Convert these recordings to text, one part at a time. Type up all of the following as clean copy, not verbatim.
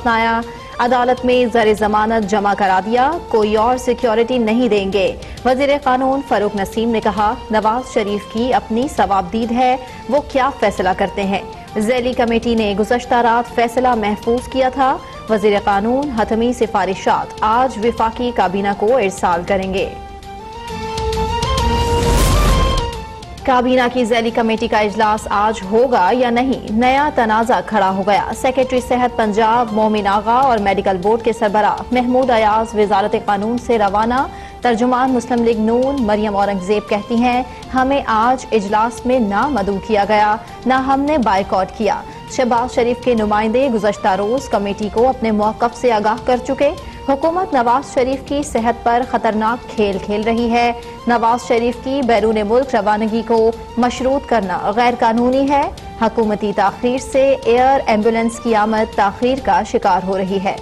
نایا عدالت میں زر ضمانت جمع کرا دیا، کوئی اور سیکیورٹی نہیں دیں گے۔ وزیر قانون فاروق نسیم نے کہا نواز شریف کی اپنی ثوابدید ہے، وہ کیا فیصلہ کرتے ہیں۔ ذیلی کمیٹی نے گزشتہ رات فیصلہ محفوظ کیا تھا۔ وزیر قانون حتمی سفارشات آج وفاقی کابینہ کو ارسال کریں گے۔ کابینہ کی ذیلی کمیٹی کا اجلاس آج ہوگا یا نہیں، نیا تنازع کھڑا ہو گیا۔ سیکرٹری صحت پنجاب مومن آغا اور میڈیکل بورڈ کے سربراہ محمود ایاز وزارت قانون سے روانہ۔ ترجمان مسلم لیگ نون مریم اورنگزیب کہتی ہیں ہمیں آج اجلاس میں نہ مدعو کیا گیا، نہ ہم نے بائیکاٹ کیا۔ شہباز شریف کے نمائندے گزشتہ روز کمیٹی کو اپنے موقف سے آگاہ کر چکے۔ حکومت نواز شریف کی صحت پر خطرناک کھیل کھیل رہی ہے۔ نواز شریف کی بیرون ملک روانگی کو مشروط کرنا غیر قانونی ہے۔ حکومتی تاخیر سے ایئر ایمبولینس کی آمد تاخیر کا شکار ہو رہی ہے۔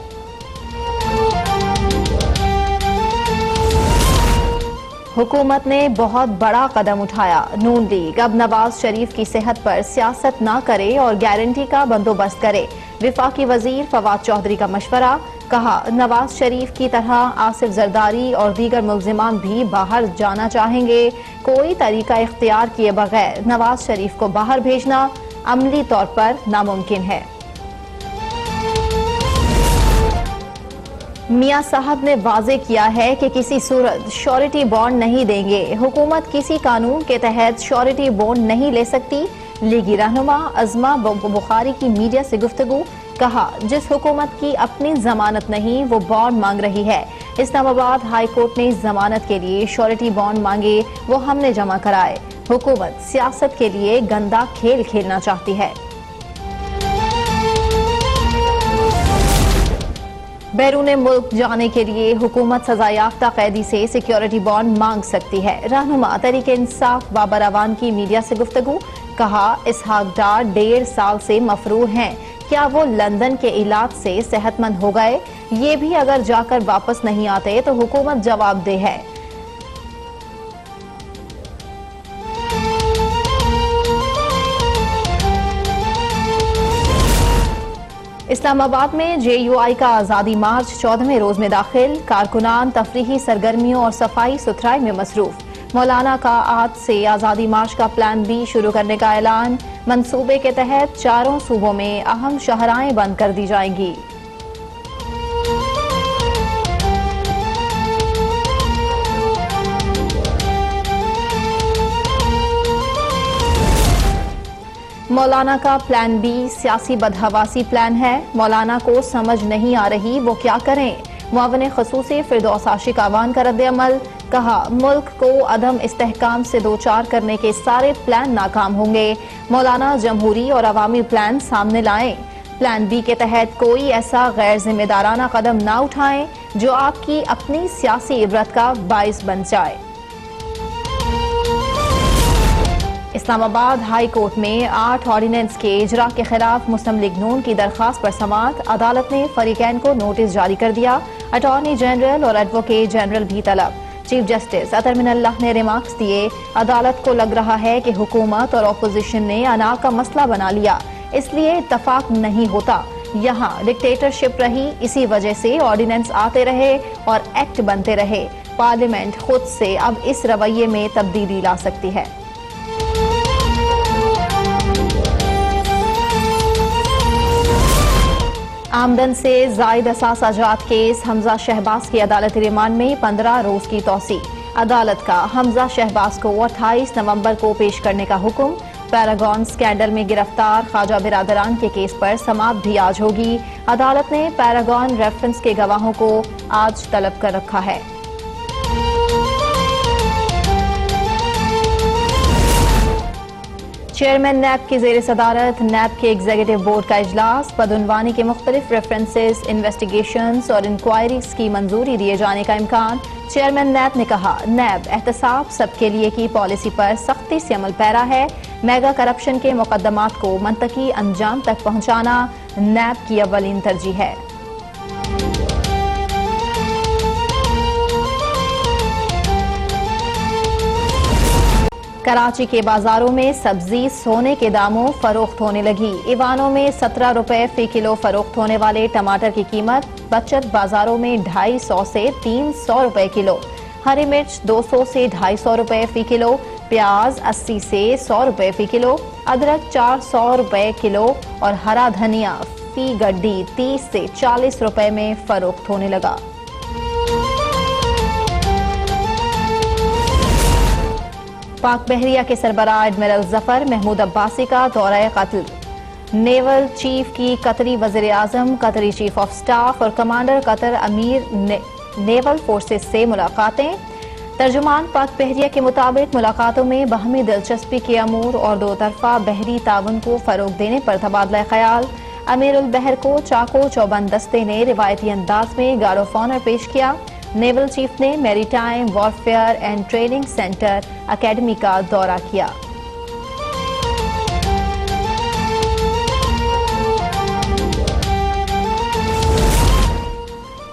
حکومت نے بہت بڑا قدم اٹھایا، نون لیگ اب نواز شریف کی صحت پر سیاست نہ کرے اور گارنٹی کا بندوبست کرے۔ وفاقی وزیر فواد چودھری کا مشورہ، کہا نواز شریف کی طرح آصف زرداری اور دیگر ملزمان بھی باہر جانا چاہیں گے، کوئی طریقہ اختیار کیے بغیر نواز شریف کو باہر بھیجنا عملی طور پر ناممکن ہے۔ میاں صاحب نے واضح کیا ہے کہ کسی صورت شیورٹی بانڈ نہیں دیں گے۔ حکومت کسی قانون کے تحت شیورٹی بانڈ نہیں لے سکتی۔ لیگی رہنما عظما بخاری کی میڈیا سے گفتگو، کہا جس حکومت کی اپنی ضمانت نہیں وہ بانڈ مانگ رہی ہے۔ اسلام آباد ہائی کورٹ نے ضمانت کے لیے شیورٹی بانڈ مانگے، وہ ہم نے جمع کرائے۔ حکومت سیاست کے لیے گندا کھیل کھیلنا چاہتی ہے۔ بیرون ملک جانے کے لیے حکومت سزا یافتہ قیدی سے سیکیورٹی بانڈ مانگ سکتی ہے۔ رہنما تحریک انصاف بابر اعوان کی میڈیا سے گفتگو، کہا اسحاق ڈار 1.5 سال سے مفرور ہیں، کیا وہ لندن کے علاج سے صحت مند ہو گئے؟ یہ بھی اگر جا کر واپس نہیں آتے تو حکومت جواب دہ ہے۔ اسلام آباد میں جے یو آئی کا آزادی مارچ 14ویں روز میں داخل، کارکنان تفریحی سرگرمیوں اور صفائی ستھرائی میں مصروف۔ مولانا کا آج سے آزادی مارچ کا پلان بی شروع کرنے کا اعلان، منصوبے کے تحت 4 صوبوں میں اہم شاہراہیں بند کر دی جائیں گی۔ مولانا کا پلان بی سیاسی بدحواسی پلان ہے، مولانا کو سمجھ نہیں آ رہی وہ کیا کریں۔ معاون خصوصی فردوس عاشق اعوان کا رد عمل، کہا ملک کو عدم استحکام سے دوچار کرنے کے سارے پلان ناکام ہوں گے، مولانا جمہوری اور عوامی پلان سامنے لائیں۔ پلان بی کے تحت کوئی ایسا غیر ذمہ دارانہ قدم نہ اٹھائیں جو آپ کی اپنی سیاسی عبرت کا باعث بن جائے۔ اسلام آباد ہائی کورٹ میں 8 آرڈیننس کے اجرا کے خلاف مسلم لیگ نون کی درخواست پر سماعت، عدالت نے فریقین کو نوٹس جاری کر دیا۔ اٹارنی جنرل اور ایڈوکیٹ جنرل بھی طلب۔ چیف جسٹس اطہر من اللہ نے ریمارکس دیے، عدالت کو لگ رہا ہے کہ حکومت اور اپوزیشن نے انا کا مسئلہ بنا لیا، اس لیے اتفاق نہیں ہوتا۔ یہاں ڈکٹیٹرشپ رہی، اسی وجہ سے آرڈیننس آتے رہے اور ایکٹ بنتے رہے۔ پارلیمنٹ خود سے اب اس رویے میں تبدیلی لا سکتی ہے۔ آمدن سے زائد اثاثہ جات کیس، حمزہ شہباز کی عدالتی ریمانڈ میں 15 روز کی توسیع۔ عدالت کا حمزہ شہباز کو 28 نومبر کو پیش کرنے کا حکم۔ پیراگون سکینڈل میں گرفتار خواجہ برادران کے کیس پر سماعت بھی آج ہوگی۔ عدالت نے پیراگون ریفرنس کے گواہوں کو آج طلب کر رکھا ہے۔ چیئرمین نیب کی زیر صدارت نیب کے ایگزیکٹو بورڈ کا اجلاس، بدعنوانی کے مختلف ریفرنسز، انویسٹیگیشنز اور انکوائریز کی منظوری دیے جانے کا امکان۔ چیئرمین نیب نے کہا نیب احتساب سب کے لیے کی پالیسی پر سختی سے عمل پیرا ہے، میگا کرپشن کے مقدمات کو منطقی انجام تک پہنچانا نیب کی اولین ترجیح ہے۔ کراچی کے بازاروں میں سبزی سونے کے داموں فروخت ہونے لگی۔ ایوانوں میں 17 روپے فی کلو فروخت ہونے والے ٹماٹر کی قیمت بچت بازاروں میں 250 سے 300 روپے کلو، ہری مرچ 200 سے 250 روپے فی کلو، پیاز 80 سے 100 روپے فی کلو، ادرک 400 روپے کلو اور ہرا دھنیا فی گڈی 30 سے 40 روپے میں فروخت ہونے لگا۔ پاک بحریہ کے سربراہ ایڈمرل ظفر محمود عباسی کا دورہ قطر، نیول چیف کی قطری وزیر اعظم، قطری چیف آف سٹاف اور کمانڈر قطر امیر نیول فورسز سے ملاقاتیں۔ ترجمان پاک بحریہ کے مطابق ملاقاتوں میں باہمی دلچسپی کے امور اور دو طرفہ بحری تعاون کو فروغ دینے پر تبادلہ خیال۔ امیر البحر کو چاقو چوبند دستے نے روایتی انداز میں گارڈ آف آنر پیش کیا۔ نیول چیف نے میری time warfare and training centre academy کا دورہ کیا۔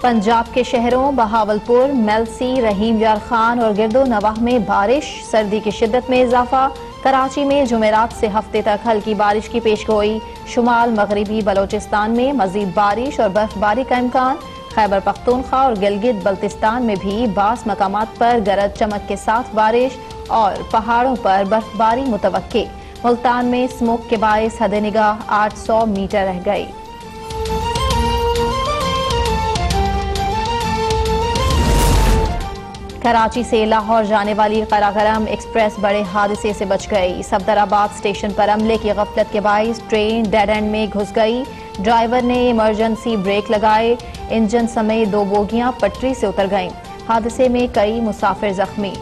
پنجاب کے شہروں بہاولپور، میلسی، رحیم یار خان اور گرد و نواح میں بارش، سردی کی شدت میں اضافہ۔ کراچی میں جمعرات سے ہفتے تک ہلکی بارش کی پیشگوئی۔ شمال مغربی بلوچستان میں مزید بارش اور برف باری کا امکان۔ خیبر پختونخوا اور گلگت بلتستان میں بھی بعض مقامات پر گرج چمک کے ساتھ بارش اور پہاڑوں پر برف باری متوقع۔ ملتان میں اسموگ کے باعث حد نگاہ 800 میٹر رہ گئی۔ کراچی سے لاہور جانے والی قراقرم ایکسپریس بڑے حادثے سے بچ گئی۔ صفدر آباد اسٹیشن پر عملے کی غفلت کے باعث ٹرین ڈیڈ اینڈ میں گھس گئی۔ ڈرائیور نے ایمرجنسی بریک لگائے، انجن سمیت 2 بوگیاں پٹری سے اتر گئیں۔ حادثے میں کئی مسافر زخمی۔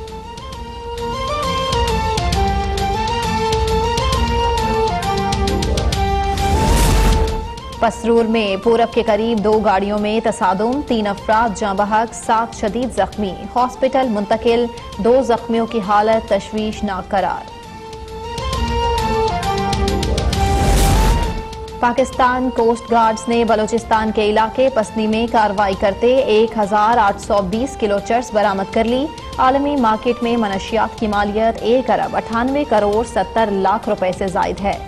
پسرور میں پورب کے قریب 2 گاڑیوں میں تصادم، 3 افراد جاں بحق، 7 شدید زخمی، ہاسپٹل منتقل، 2 زخمیوں کی حالت تشویشناک قرار۔ پاکستان کوسٹ گارڈز نے بلوچستان کے علاقے پسنی میں کارروائی کرتے 1820 کلو چرس برآمد کر لی۔ عالمی مارکیٹ میں منشیات کی مالیت 1 ارب 98 کروڑ 70 لاکھ روپے سے زائد ہے۔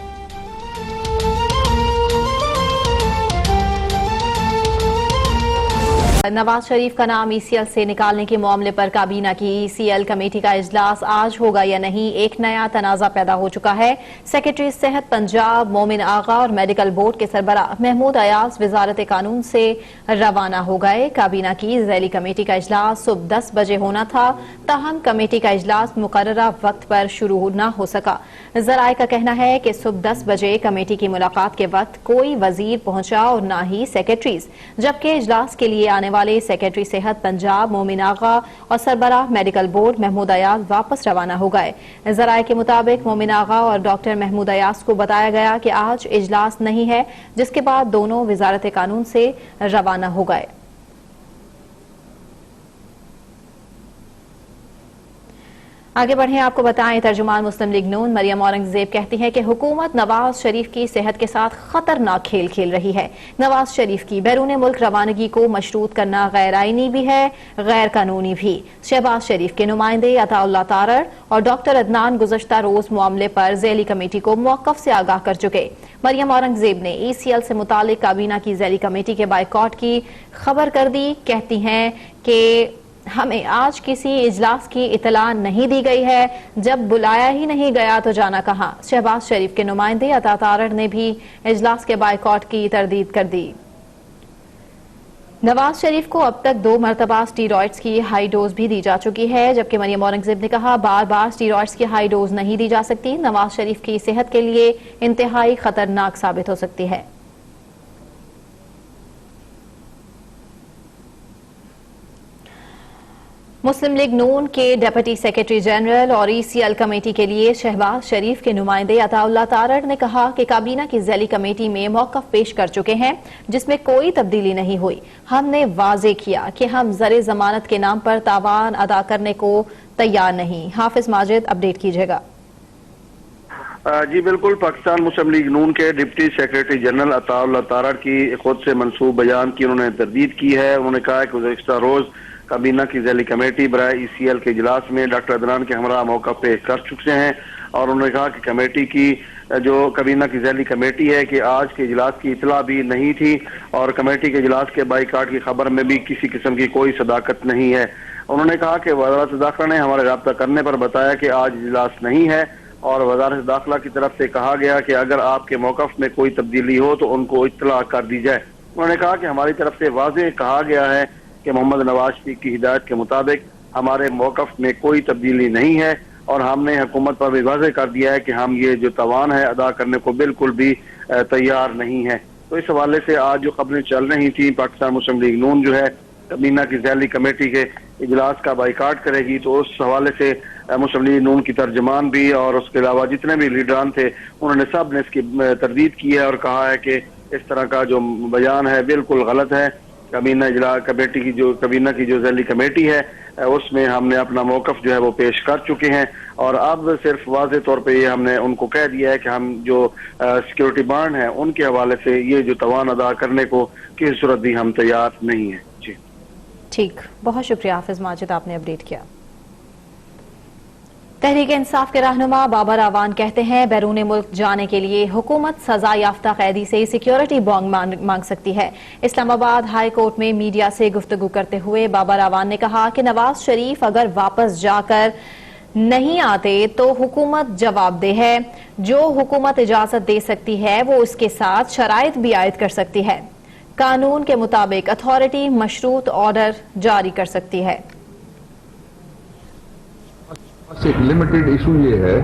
نواز شریف کا نام ای سی ایل سے نکالنے کے معاملے پر کابینہ کی ای سی ایل کمیٹی کا اجلاس آج ہوگا یا نہیں، ایک نیا تنازع پیدا ہو چکا ہے۔ سیکرٹری صحت پنجاب مومن آغا اور میڈیکل بورڈ کے سربراہ محمود ایاز وزارت قانون سے روانہ ہو گئے۔ کابینہ کی ذیلی کمیٹی کا اجلاس صبح 10 بجے ہونا تھا، تاہم کمیٹی کا اجلاس مقررہ وقت پر شروع نہ ہو سکا۔ ذرائع کا کہنا ہے کہ صبح 10 بجے کمیٹی کی ملاقات کے وقت کوئی وزیر پہنچا اور نہ ہی سیکرٹریز، جبکہ اجلاس کے لیے آنے والے سیکرٹری صحت پنجاب مومن آغا اور سربراہ میڈیکل بورڈ محمود ایاز واپس روانہ ہو گئے۔ ذرائع کے مطابق مومن آغا اور ڈاکٹر محمود ایاز کو بتایا گیا کہ آج اجلاس نہیں ہے، جس کے بعد دونوں وزارت قانون سے روانہ ہو گئے۔ آگے بڑھیں، آپ کو بتائیں ترجمان مسلم لیگ نون مریم اورنگزیب کہتی ہے کہ حکومت نواز شریف کی صحت کے ساتھ خطرناک کھیل کھیل رہی ہے۔ نواز شریف کی بیرون ملک روانگی کو مشروط کرنا غیر آئینی بھی ہے، غیر قانونی بھی۔ شہباز شریف کے نمائندے عطا اللہ تارڑ اور ڈاکٹر عدنان گزشتہ روز معاملے پر ذیلی کمیٹی کو موقف سے آگاہ کر چکے۔ مریم اورنگزیب نے ای سی ایل سے متعلق کابینہ کی ذیلی کمیٹی کے بائیکاٹ کی خبر کر دی۔ کہتی ہیں کہ ہمیں آج کسی اجلاس کی اطلاع نہیں دی گئی ہے، جب بلایا ہی نہیں گیا تو جانا کہاں۔ شہباز شریف کے نمائندے عطا تارڑ نے بھی اجلاس کے بائیکاٹ کی تردید کر دی۔ نواز شریف کو اب تک 2 مرتبہ اسٹیرائڈز کی ہائی ڈوز بھی دی جا چکی ہے، جبکہ مریم اورنگزیب نے کہا بار بار اسٹیرائڈز کی ہائی ڈوز نہیں دی جا سکتی، نواز شریف کی صحت کے لیے انتہائی خطرناک ثابت ہو سکتی ہے۔ مسلم لیگ نون کے ڈپٹی سیکرٹری جنرل اور ای سی ایل کمیٹی کے لیے شہباز شریف کے نمائندے عطا اللہ تارڑ نے کہا کہ کابینہ کی ذیلی کمیٹی میں موقف پیش کر چکے ہیں، جس میں کوئی تبدیلی نہیں ہوئی۔ ہم نے واضح کیا کہ ہم زر ضمانت کے نام پر تاوان ادا کرنے کو تیار نہیں۔ حافظ ماجد اپڈیٹ کیجیے گا۔ جی بالکل، پاکستان مسلم لیگ نون کے ڈپٹی سیکرٹری جنرل عطا اللہ تارڑ کی خود سے منسوب بیان کی انہوں نے تردید کی ہے۔ انہوں نے کہا کہ گزشتہ روز کابینہ کی ذیلی کمیٹی برائے ECL کے اجلاس میں ڈاکٹر عدنان کے ہمراہ موقف پیش کر چکے ہیں، اور انہوں نے کہا کہ کمیٹی کی جو کابینہ کی ذیلی کمیٹی ہے کہ آج کے اجلاس کی اطلاع بھی نہیں تھی، اور کمیٹی کے اجلاس کے بائیکاٹ کی خبر میں بھی کسی قسم کی کوئی صداقت نہیں ہے۔ انہوں نے کہا کہ وزارت داخلہ نے ہمارے رابطہ کرنے پر بتایا کہ آج اجلاس نہیں ہے، اور وزارت داخلہ کی طرف سے کہا گیا کہ اگر آپ کے موقف میں کوئی تبدیلی ہو تو ان کو اطلاع کر دی جائے۔ انہوں نے کہا کہ ہماری طرف سے واضح کہا گیا ہے کہ محمد نواز شریف کی ہدایت کے مطابق ہمارے موقف میں کوئی تبدیلی نہیں ہے، اور ہم نے حکومت پر بھی واضح کر دیا ہے کہ ہم یہ جو توان ہے ادا کرنے کو بالکل بھی تیار نہیں ہے۔ تو اس حوالے سے آج جو خبریں چل رہی تھیں پاکستان مسلم لیگ نون جو ہے کابینہ کی ذیلی کمیٹی کے اجلاس کا بائیکاٹ کرے گی، تو اس حوالے سے مسلم لیگ نون کی ترجمان بھی اور اس کے علاوہ جتنے بھی لیڈران تھے انہوں نے سب نے اس کی تردید کی ہے اور کہا ہے کہ اس طرح کا جو بیان ہے بالکل غلط ہے۔ کابینہ کی جو ذیلی کمیٹی ہے اس میں ہم نے اپنا موقف جو ہے وہ پیش کر چکے ہیں، اور اب صرف واضح طور پہ یہ ہم نے ان کو کہہ دیا ہے کہ ہم جو سیکیورٹی بانڈ ہیں ان کے حوالے سے یہ جو توان ادا کرنے کو کسی صورت بھی ہم تیار نہیں ہیں۔ جی ٹھیک، بہت شکریہ حافظ ماجد، آپ نے اپڈیٹ کیا۔ تحریک انصاف کے رہنما بابر اعوان کہتے ہیں بیرون ملک جانے کے لیے حکومت سزا یافتہ قیدی سے سیکیورٹی بانڈ مانگ سکتی ہے۔ اسلام آباد ہائی کورٹ میں میڈیا سے گفتگو کرتے ہوئے بابر اعوان نے کہا کہ نواز شریف اگر واپس جا کر نہیں آتے تو حکومت جواب دہ ہے، جو حکومت اجازت دے سکتی ہے وہ اس کے ساتھ شرائط بھی عائد کر سکتی ہے۔ قانون کے مطابق اتھارٹی مشروط آرڈر جاری کر سکتی ہے۔ ایک لمیٹڈ ایشو یہ ہے